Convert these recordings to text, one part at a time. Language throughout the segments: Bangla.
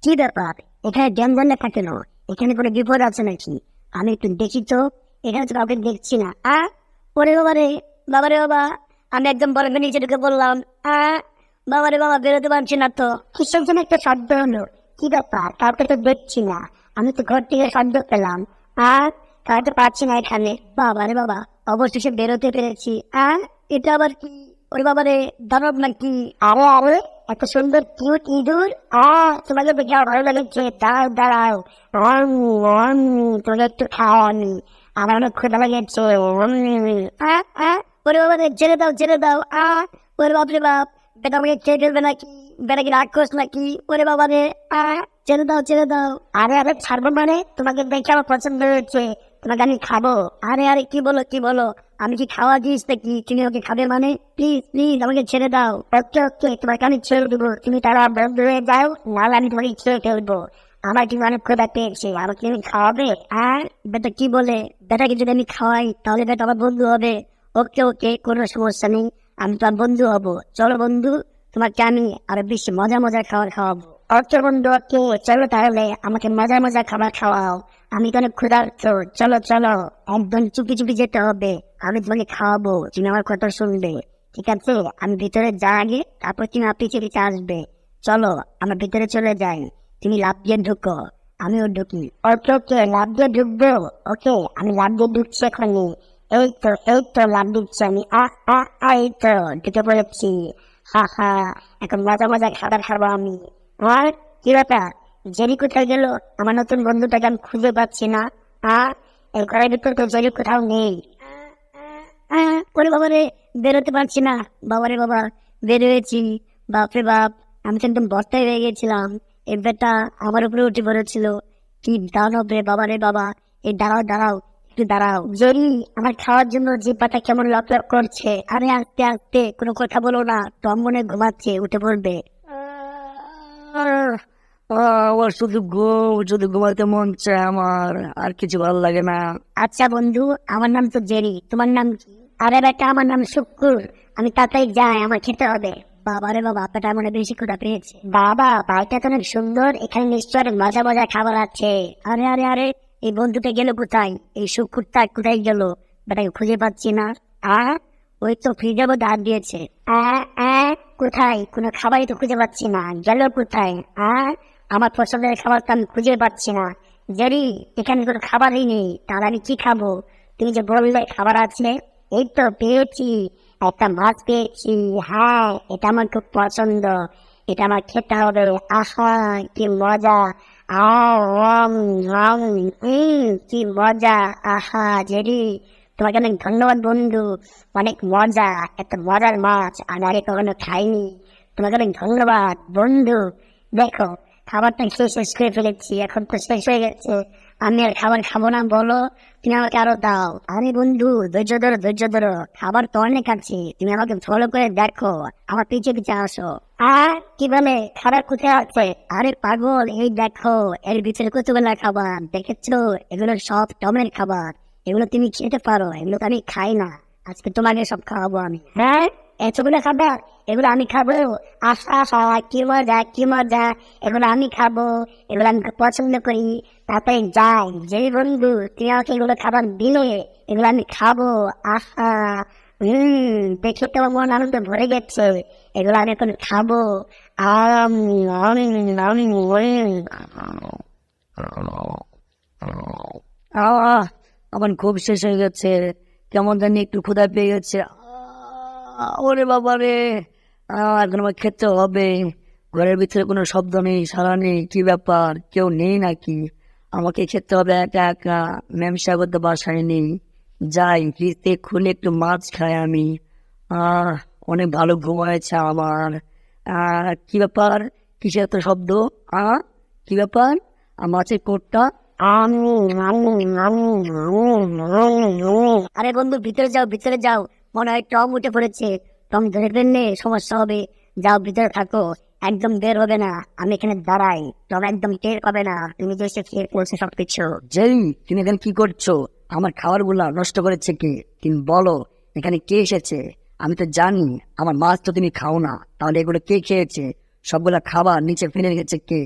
কি ব্যাপার? এখানে ড্যাম লেখা কেন? এখানে কোনো বিপদ আছে নাকি? আমি একটু দেখি তো। এখানে তো কাউকে দেখছি না। ওরে বাবা রে, বাবা রে বাবা, আমি একদম বরফের নিচে ঢুকে পড়লাম। বাবা রে বাবা, বেরোতে পারছি না তো। কিসের জন্য একটা শব্দ হলো? কি ব্যাপার? কাউকে তো দেখছি না। আমি তো ঘর থেকে শব্দ পেলাম। কাউকে পাচ্ছি না এখানে। বাবা রে বাবা, অবশেষে বেরোতে পেরেছি। এটা আবার কি? ওরে বাবা রে, দানব নাকি? আরে আরে, এত সুন্দর কিউট ইঁদুর। তোমাকে দেখে আমার ভালো লেগেছে। দাঁড়াও দাঁড়াও, তোকে একটু খাও। আমার অনেক ক্ষুধা লেগেছে। ওরে বাবা রে, ছেড়ে দাও ছেড়ে দাও। ওরে বাপ রে বাপ, বেটা আমাকে খেয়ে ফেলবে নাকি? বেটা কি রাক্ষস নাকি? ওরে বাবা রে, ছেড়ে দাও ছেড়ে দাও। আরে আরে, ছাড়বো মানে? তোমাকে দেখে আমার পছন্দ হয়েছে, তোমাকে আমি খাবো। আরে আরে, কি বলো কি বলো? আমি কি খাওয়া জিনিস নাকি তুমি ওকে খাবে মানে? প্লিজ প্লিজ আমাকে ছেড়ে দাও। ওকে ওকে, তোমাকে আমি ছেড়ে দেবো। তুমি তারা বন্ধ হয়ে যাও, নাহলে আমি তোমাকে ছেড়ে ফেলবো। আমার কিন্তু অনেক ক্ষুধা পেয়েছে, আমাকে তুমি খাওয়াবে? বেটা কি বলে? বেটাকে যদি আমি খাওয়াই তাহলে বেটা আমার বন্ধু হবে। ওকে ওকে, কোনো সমস্যা নেই, আমি তোমার বন্ধু হব। চলো বন্ধু, তোমাকে আমি আরো বেশি মজা মজার খাবার খাওয়াবো। ওকে বন্ধু ওকে, চলো তাহলে আমাকে মজার মজার খাবার খাওয়াও। আমি তো অনেক ক্ষুধার্ত। চলো চলো, একদম চুপি চুপি যেতে হবে। আমি তোমাকে খাওয়াবো, তুমি আমার কথা শুনবে। ঠিক আছে, আমি ভিতরে যা আগে, তারপর তুমি আমার পিছিয়ে পিছিয়ে আসবে। চলো, আমরা ভিতরে চলে যাই। তুমি লাফ দিয়ে ঢুকো, আমিও ঢুকি। ওকে ওকে, লাফ দিয়ে ঢুকবো। ওকে, আমি লাফ দিয়ে ঢুকছি এখনই। এই তো লাফ দিচ্ছি আমি। এই তো ঢুকে পড়েছি। এখন মজা মজা খাবার খাবো আমি। আর কি ব্যাপার? জেরি কোথায় গেল? আমার নতুন বন্ধুটাকে আমি খুঁজে পাচ্ছি না। এই ঘরের ভিতর তো জেরি কোথাও নেই। ওরে বাবা রে, বেরোতে পারছি না। বাবারে বাবা, বের হয়েছি। বাপরে বাপ, আমি তো একদম বস্তায় হয়ে গেছিলাম। এই বেটা আমার উপরে উঠে পড়েছিল। কি দানব রে, বাবারে বাবা। এই দাঁড়াও দাঁড়াও, একটু দাঁড়াও। জরি, আমার খাওয়ার জন্য জিহ্বাটা কেমন লপলপ করছে। আরে আস্তে আস্তে, কোনো কথা বলো না, টম মনে ঘুমাচ্ছে, উঠে পড়বে। আমার শুধু ঘুমাতে মন চায় আমার, আর কিছু ভালো লাগে না। আচ্ছা বন্ধু, আমার নাম তো জেরি, তোমার নাম কি? আরে বেটা, আমার নাম শুক্কুর। আমি তাড়াতাড়ি যাই, আমার খেতে হবে। বাবারে বাবা, পেটা মনে বেশি ক্ষুধা পেয়েছে। বাবা, বাড়িটা তো অনেক সুন্দর, এখানে নিশ্চয় অনেক মজা মজা খাবার আছে। আরে আরে আরে, এই বন্ধুটা গেল কোথায়? এই শুক্কুরটা কোথায় গেল? বেটাকে খুঁজে পাচ্ছি না। ওই তো ফ্রিজের মধ্যে হাত দিয়েছে। কোথায়? কোনো খাবারই তো খুঁজে পাচ্ছি না, গেল কোথায়? আমার পছন্দের খাবার তো আমি খুঁজে পাচ্ছি না। জেরি, এখানে কোনো খাবারই নেই, তাহলে আমি কি খাবো? তুমি যে বললে খাবার আছে। এই তো পেয়েছি, একটা মাছ পেয়েছি। হ্যাঁ, এটা আমার খুব পছন্দ, এটা আমার খেতে হবে। কি মজা। কি মজা। জেরি, তোমাকে অনেক ধন্যবাদ বন্ধু। অনেক মজা, এত মজার মাছ আমি আগে কখনো খাইনি। তোমাকে অনেক ধন্যবাদ বন্ধু। দেখো, খাবারটা শেষ করে ফেলেছি, এখন তো শেষ হয়ে গেছে। আমি আর খাবার খাবো না, বলো তুমি আমাকে আরো দাও। আরে বন্ধু, ধৈর্য ধরো ধৈর্য ধরো, খাবার তো অনেক আছে, তুমি আমাকে ফলো করে দেখো, আমার পিছিয়ে পিছিয়ে আসো। কি বলে খাবার কোথায় আছে? আরে পাগল, এই দেখো, এর ভিতরে কতগুলা খাবার দেখেছো? এগুলো সব টমের খাবার। এগুলো তুমি খেতে পারো, এগুলো তো আমি খাই না। আজকে তোমাকে সব খাওয়াবো আমি। হ্যাঁ, এতগুলো খাবার? এগুলো আমি খাবো? কি মজা কি মজা। এগুলো আমি খাবো, এগুলো আমি খুব পছন্দ করি। তারপরে যাই যে বন্ধু, তুমি আমাকে এগুলো খাবার দিলে, এগুলো আমি খাবো। আহা, দেখে তো আমার মন আনন্দ ভরে গেছে। এগুলো আমি এখন খাবো। আম আম আম আমার খুব শেষ হয়ে গেছে, কেমন জানি একটু ক্ষুধা পেয়ে গেছে। ওরে বাবা রে, এখন আমার খেতে হবে। ঘরের ভিতরে কোনো শব্দ নেই, সাড়া নেই, কি ব্যাপার? কেউ নেই নাকি? আমাকে খেতে হবে একা একা। ম্যাম সাহেব তো বাসায় নেই। যাই, ফ্রিজ থেকে খুলে একটু মাছ খাই আমি। অনেক ভালো ঘুম হয়েছে আমার। কি ব্যাপার? কিসের এত শব্দ? কি ব্যাপার? মাছের কোটটা। আরে বন্ধু, ভিতরে যাও ভিতরে যাও, মনে হয় টম উঠে পড়েছে। টম ধরে ফেললে সমস্যা হবে। যাও ভিতরে থাকো, একদম বের হবে না। আমি এখানে দাঁড়াই, টম একদম টের পাবে না তুমি যে এসে খেয়ে পড়ছে সবকিছু। যেই, তুমি এখানে কি করছো? আমার খাবার গুলা নষ্ট করেছে কে? তুমি বলো, এখানে কে এসেছে? আমি তো জানি আমার মাছ তো তুমি খাও না, তাহলে এগুলো কে খেয়েছে? সবগুলা খাবার নিচে ফেলে রেখেছে কে?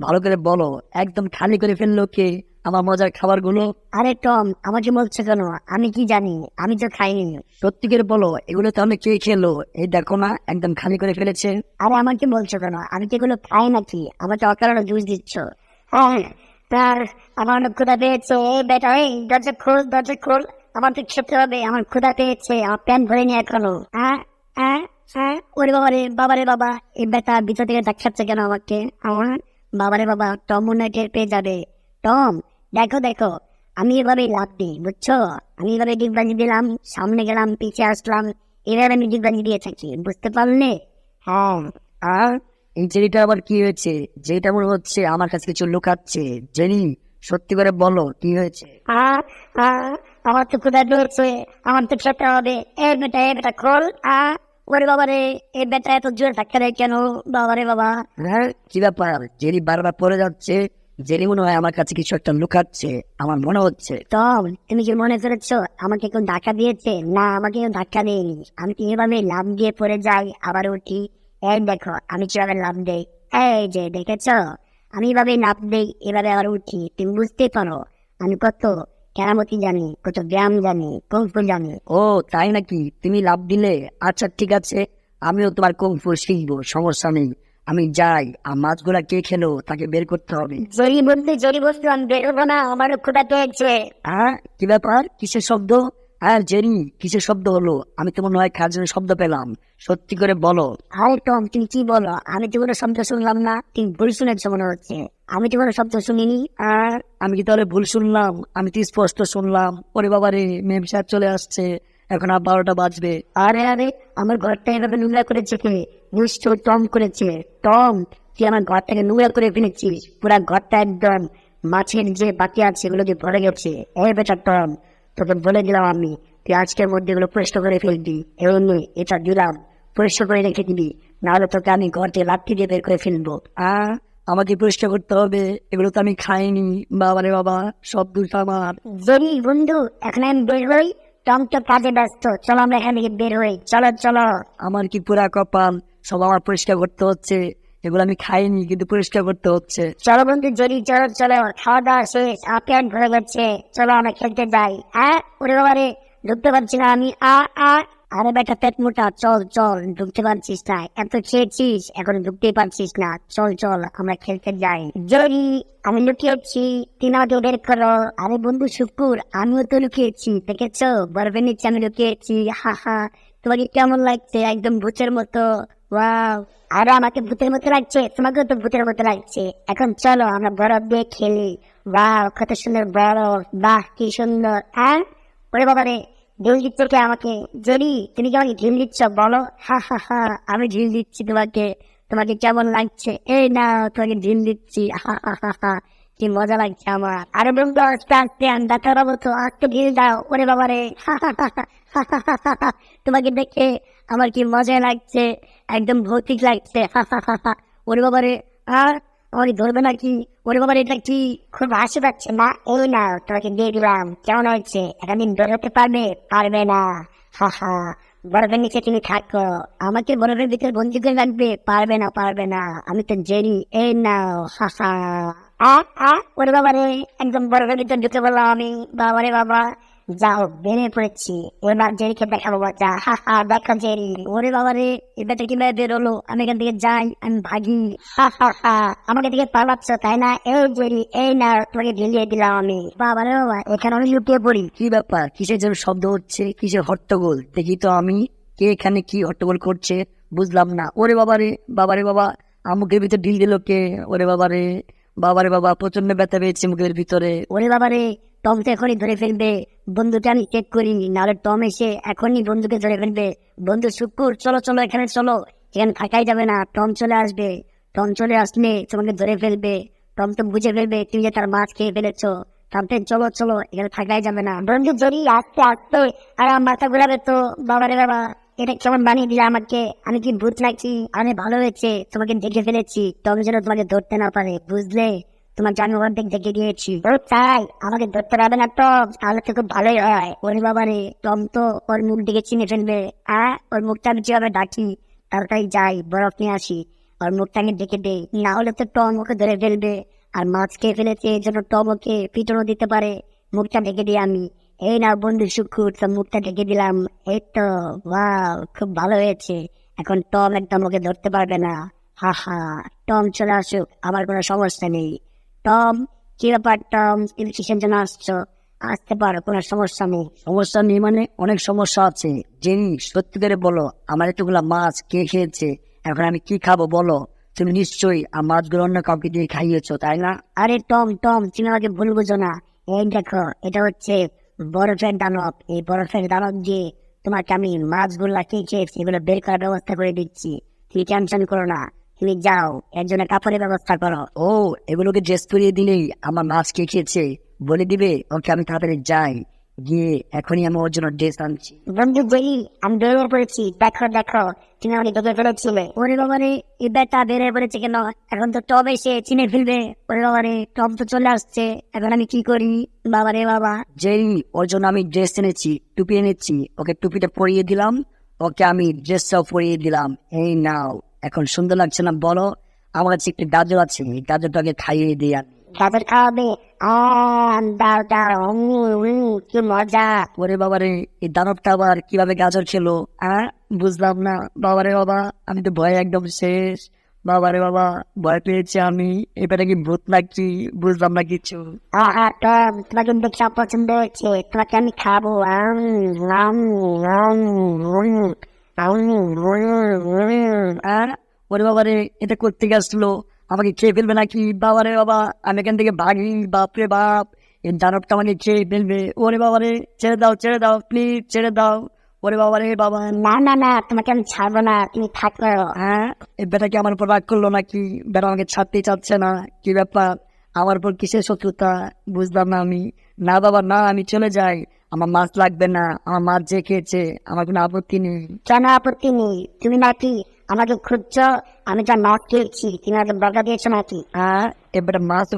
ভালো করে বলো, একদম খালি করে ফেললো কে আমার মজার খাবারগুলো? আরে টম, আমাকে বলছো কেন? আমি কি জানি? আমি তো খাইনি। সত্যি করে বলো, এগুলো তাহলে কে খেলো? এই দেখো না, একদম খালি করে ফেলেছে। আরে আমাকে বলছো কেন? আমি কি এগুলো খাই নাকি? আমাকে অকারণে জুস দিচ্ছ। হ্যাঁ, তার আমার অনেক ক্ষুধা পেয়েছে। এই বেটা, এই দরজা খোল, দরজা খোল। আমার তো খেতে হবে, আমার ক্ষুধা পেয়েছে, আমার প্যান্ট ভরেনি এখনো। হ্যাঁ, হ্যাঁ, হ্যাঁ। ওরে বাবারে, বাবারে বাবা, এই বেটা ভিতর থেকে দেখাচ্ছে কেন আমাকে? আমার বাবারে বাবা, টম মনে হয় টের পেয়ে যাবে। টম, দেখো দেখো, আমি এভাবেই লাভ দিই, বুঝছো? আমি এভাবে ডিগবাজি দিলাম, সামনে গেলাম, পিছিয়ে আসলাম, এভাবে আমি ডিগবাজি দিয়ে থাকি, বুঝতে পারলে? হ্যাঁ। আর এই জেরিটা আবার কি হয়েছে? যেটা মনে হচ্ছে আমার কাছে কিছু লুকাচ্ছে। জেনি, সত্যি করে বলো কি হয়েছে? আ- আ- আমার তো ক্ষুধা পেয়েছে, আমার তো খেতে হবে। এ বেটা খোল। ওরে বাবা রে, এই বেটা এত জোরে ধাক্কা দেয় কেন? বাবা রে বাবা। হ্যাঁ, কি ব্যাপার? জেরি বারবার পড়ে যাচ্ছে। জেরি মনে হয় আমার কাছে কিছু একটা লুকাচ্ছে, আমার মনে হচ্ছে। টম, তুমি কি মনে করেছো আমাকে কেউ ধাক্কা দিয়েছে? না, আমাকে কেউ ধাক্কা দেয়নি। আমি তো এভাবে লাফ দিয়ে পড়ে যাই, আবার উঠি। এই দেখো আমি কিভাবে লাফ দেই। এই যে দেখেছো, আমি এভাবে লাফ দেই, এভাবে আবার উঠি। তুমি বুঝতেই পারো আমি কত কেরামতি জানি, কত ব্যায়াম জানি, কৌশল জানি। ও তাই নাকি? তুমি লাভ দিলে? আচ্ছা ঠিক আছে, আমিও তোমার কুংফু শিখবো, সমস্যা নেই। আমি যাই, আর মাছগুলা কে খেলো তাকে বের করতে হবে। জরি বলতে আমি বেরোবো না, আমার ক্ষুধা পেয়েছে। হ্যাঁ, কি ব্যাপার? কিসের শব্দ? হ্যাঁ জেনি, কিসের শব্দ হলো? আমি তো মনে হয় খাজনের শব্দ পেলাম। সত্যি করে বলো। আরে টম, তুমি কি বলো? আমি তো কোনো শব্দ শুনলাম না, তুমি ভুল শুনেছো মনে হচ্ছে। আমি তো কোনো শব্দ শুনিনি। আর আমি কি তাহলে ভুল শুনলাম? আমি তো স্পষ্ট শুনলাম। ওরে বাবা রে, মেম সাহেব চলে আসছে, এখন আর 12টা বাজবে। আরে আরে, আমার ঘরটা এভাবে নোংরা করেছে কে? নিশ্চয় টম করেছে। টম, তুই আমার ঘরটাকে নোংরা করে ফেলেছিস। পুরা ঘরটা একদম মাছের যে বাকি আছে এগুলো দিয়ে ভরে গেছে। এই বেটা টম, তোকে বলে দিলাম আমি, তুই আজকের মধ্যে এগুলো পরিষ্কার করে ফেলবি। এমনি এটা দিলাম, পরিষ্কার করে রেখে দিবি, নাহলে তোকে আমি ঘর থেকে লাঠি দিয়ে বের করে ফেলবো। আর আমাকে পরিষ্কার করতে হবে, এগুলো তো আমি খাইনি। বাবা রে বাবা, সব দোষ আমার। জরি বন্ধু, এখন আমি বের হই। টম তো কাজে ব্যস্ত, চলো আমরা এখান থেকে বের হই। চলো চলো। আমার কি পুরা কপাল, সব আমার পরিষ্কার করতে হচ্ছে। এগুলো আমি খাইনি, কিন্তু পরিষ্কার করতে হচ্ছে। চলো বন্ধু জরি, চলো চলো, খাওয়া দাওয়া শেষ, আপেন ভরে যাচ্ছে, চলো আমরা খেলতে যাই। হ্যাঁ, ওরে বাবারে, ঢুকতে পারছি না আমি। আ আরে বেটা পেট মোটা, চল চল, ঢুকতে পারছিস না, এত খেয়েছিস এখন ঢুকতেই পারছিস না। চল চল, আমরা খেলতে যাই। জরি, আমি লুকিয়েছি, তিন আমাকে বের করো। আরে বন্ধু শুকুর, আমিও তো লুকিয়েছি, দেখেছো? বরফের নিচে আমি লুকিয়েছি। হা হা, তোমাকে কেমন লাগছে? একদম ভূতের মতো। ওয়াও, আরে আমাকে ভূতের মতো লাগছে, তোমাকেও তো ভূতের মতো লাগছে। এখন চলো আমরা বরফ দিয়ে খেলি। বাহ, কত সুন্দর বরফ, বাহ কি সুন্দর। হ্যাঁ, ওরে বাবা রে, ঢিল দিচ্ছ কে আমাকে? জরি, তুমি কি আমাকে ঢিল দিচ্ছ বলো? হা হা হা, আমি ঢিল দিচ্ছি তোমাকে। তোমাকে কেমন লাগছে? এই না, তোমাকে ঢিল দিচ্ছি। হা হা হা হা, কি মজা লাগছে আমার। আরে বন্ধু, আস্তে আস্তে আমি ডাক্তার বাবু, তো আজকে ঢিল দাও। ওরে বাবা রে, হা হা হা হা হা হা হা হা, তোমাকে দেখে আমার কি মজা লাগছে, একদম ভৌতিক লাগছে। হা হা হা হা, ওরে বাবা রে। আর আমাকে ধরবে নাকি? ওরে বাবা রে, এটা কি? খুব হাসি পাচ্ছে না? এই না, তোমাকে দিয়ে দিলাম, কেমন হয়েছে? একটা দিন বেরোতে পারবে? পারবে না। হা হা, বরফের নিচে তুমি থাকো, আমাকে বরফের ভিতরে বন্দি করে রাখবে? পারবে না, পারবে না, আমি তো জেরি। এই নাও। হা হা। ওরে বাবা রে, একদম বরফের ভিতরে ঢুকে বললাম আমি। বাবা রে বাবা, যাও, বেরিয়ে পড়েছি। এবার জেরিকে দেখাবো মজা। হা হা, দেখো জেরি। ওরে বাবা রে, এবার কিভাবে বেরোলো? আমি এখান থেকে যাই, আমি ভাগি। হা হা হা, আমাকে দিকে পালাচ্ছ তাই না? এই জেরি, এই না, তোমাকে ঢিলিয়ে দিলাম আমি। বাবা রে বাবা, এখানে আমি লুকিয়ে পড়ি। কি ব্যাপার? কিসের যেন শব্দ হচ্ছে, কিসের হট্টগোল? দেখি তো আমি, কে এখানে কি হট্টগোল করছে বুঝলাম না। ওরে বাবা রে, বাবা রে বাবা, মুখের ভিতরে ঢিল দিল কে? ওরে বাবা রে, বাবা রে বাবা, প্রচন্ড ব্যথা পেয়েছে মুখের ভিতরে। ওরে বাবা রে, টম তো এখনই ধরে ফেলবে। বন্ধুকে আমি চেক করি, নাহলে টম এসে এখনই বন্ধুকে ধরে ফেলবে। বন্ধু শুকুর, চলো চলো, এখানে চলো, এখানে থাকাই যাবে না। টম চলে আসবে, টম চলে আসলে তোমাকে ধরে ফেলবে। টম তো বুঝে ফেলবে তুমি যে তার মাছ খেয়ে ফেলেছো। টমতে চলো চলো, এখানে থাকাই যাবে না। বন্ধু জড়ি, আস্তে আস্তে, আর আমার মাথা ঘুরাবে তো। বাবা রে বাবা, এটা কেমন বানিয়ে দিলে আমাকে? আমি কি ভূত নাকি? আমি ভালো হয়েছে তোমাকে দেখে ফেলেছি, টম যেন তোমাকে ধরতে না পারে, বুঝলে? তোমার জন্ম অর্ধেক দেখে দিয়েছি। ও তাই? আমাকে ধরতে পারবে না টম? তাহলে তো খুব ভালোই হয়। ওরে বাবা রে, টম তো ওর মুখ দিকে চিনে ফেলবে। ওর মুখটা আমি যেভাবে ডাকি, তাড়াতাড়ি যাই, বরফ নিয়ে আসি। আর মুখটাকে ডেকে দে, না হলে তো টম ওকে ধরে ফেলবে। আর মাছ খেয়ে ফেলেছে, এই জন্য টম ওকে পিটনও দিতে পারে। মুখটা ঢেকে দিই আমি। এই না বন্ধু শুকুর, তো মুখটা ঢেকে দিলাম। এই তো, ওয়াও, খুব ভালো হয়েছে। এখন টম একদম ওকে ধরতে পারবে না। হা হা, টম চলে আসুক, আমার কোনো সমস্যা নেই। টম, কি ব্যাপার টম, তুমি কিসের জন্য আসছো? আসতে পারো, কোনো সমস্যা নেই। সমস্যা নেই মানে অনেক সমস্যা আছে। জেনি, সত্যি করে বলো, আমার এতগুলা মাছ কে খেয়েছে? এখন আমি কি খাবো বলো? তুমি নিশ্চয়ই মাছগুলো অন্য কাউকে দিয়ে খাইয়েছো, তাই না? আরে টম টম, তুমি আমাকে ভুল বুঝো না। এই দেখো, এটা হচ্ছে বরফের দানব। এই বরফের দানব দিয়ে তোমাকে আমি মাছগুলা কে খেয়েছি এগুলো বের করার ব্যবস্থা করে দিচ্ছি। তুমি টেনশন করো না, তুমি যাও, এর জন্য কাপড়ের ব্যবস্থা করো। ও, এগুলোকে ড্রেস করিয়ে দিলেই আমার মাছ কে খেয়েছে বলে দিবে? ওকে, আমি তাড়াতাড়ি যাই, গিয়ে এখনই আমি ওর জন্য ড্রেস আনছি। বন্ধু বলি, আমি বেরিয়ে পড়েছি। দেখো দেখো, তুমি আমাকে ডেকে ফেলেছিলে। ওরে বাবা রে, এই ব্যাটা বেরিয়ে পড়েছে কেন? এখন তো টম এসে চিনে ফেলবে। ওরে বাবা রে, টম তো চলে আসছে, এখন আমি কি করি? বাবা রে বাবা। জেনি, ওর জন্য আমি ড্রেস এনেছি, টুপি এনেছি, ওকে টুপিটা পরিয়ে দিলাম, ওকে আমি ড্রেসটাও পরিয়ে দিলাম। এই নাও, এখন সুন্দর লাগছে না বলো? আমার কাছে একটি গাজর আছে, এই গাজরটাকে খাইয়ে দিই আমি। তাদের খাওয়াবে? দাও দাও, কি মজা। ওরে বাবারে, এই দানবটা আবার কিভাবে গাজর খেলো? বুঝলাম না। বাবারে বাবা, আমি তো ভয়ে একদম শেষ। বাবারে বাবা, ভয় পেয়েছি আমি। এবারে কি ভূত নাকি? বুঝলাম না কিছু। টম, তোমাকে দেখে আমার পছন্দ হয়েছে, তোমাকে আমি খাবো। আর ওরে বাবারে, এটা করতে গেছিল, আমাকে খেয়ে ফেলবে নাকি? বাবারে বাবা, আমি এখান থেকে ভাগি। বাপরে বাপ, এই দানবটা আমাকে খেয়ে ফেলবে। ওরে বাবারে, ছেড়ে দাও প্লিজ, ছেড়ে দাও। ওরে বাবারে বাবা। না না না, তোমাকে আমি ছাড়বো না, তুমি থাকো। এই বেটা কি আমার উপর রাগ করলো নাকি? বেটা আমাকে ছাড়তেই চাচ্ছে না, কি ব্যাপার? আমার উপর কিসের শত্রুতা বুঝলাম না আমি। না বাবা না, আমি চলে যাই, আমার মাছ লাগবে না, আমার মাছ যে খেয়েছে, আমার কোনো আপত্তি নেই। কেন আপত্তি নেই? তুমি নাকি আমাকে খুঁজছো? আমি যা মাছ খেয়েছি, তুমি আমাকে বকা দিয়েছো নাকি? এবারে মাছ